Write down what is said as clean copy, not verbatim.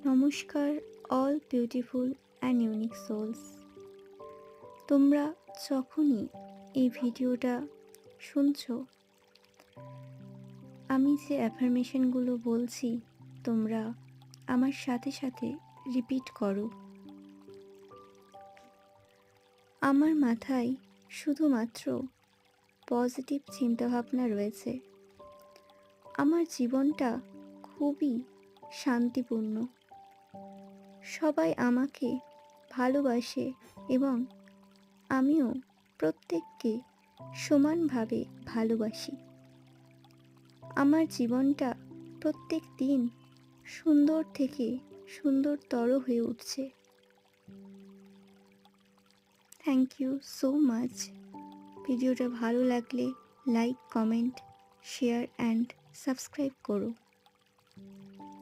নমস্কার all beautiful and unique souls. তোমরা যখনই এই ভিডিওটা শুনছো, আমি যে অ্যাফার্মেশনগুলো বলছি তোমরা আমার সাথে সাথে রিপিট করো। আমার মাথায় শুধুমাত্র পজিটিভ চিন্তাভাবনা রয়েছে। আমার জীবনটা খুবই শান্তিপূর্ণ। সবাই আমাকে ভালোবাসে এবং আমিও প্রত্যেককে সমানভাবে ভালোবাসি। আমার জীবনটা প্রত্যেক দিন সুন্দর থেকে সুন্দরতর হয়ে উঠছে। Thank you so much. ভিডিওটা ভালো লাগলে like, comment, share and subscribe করো।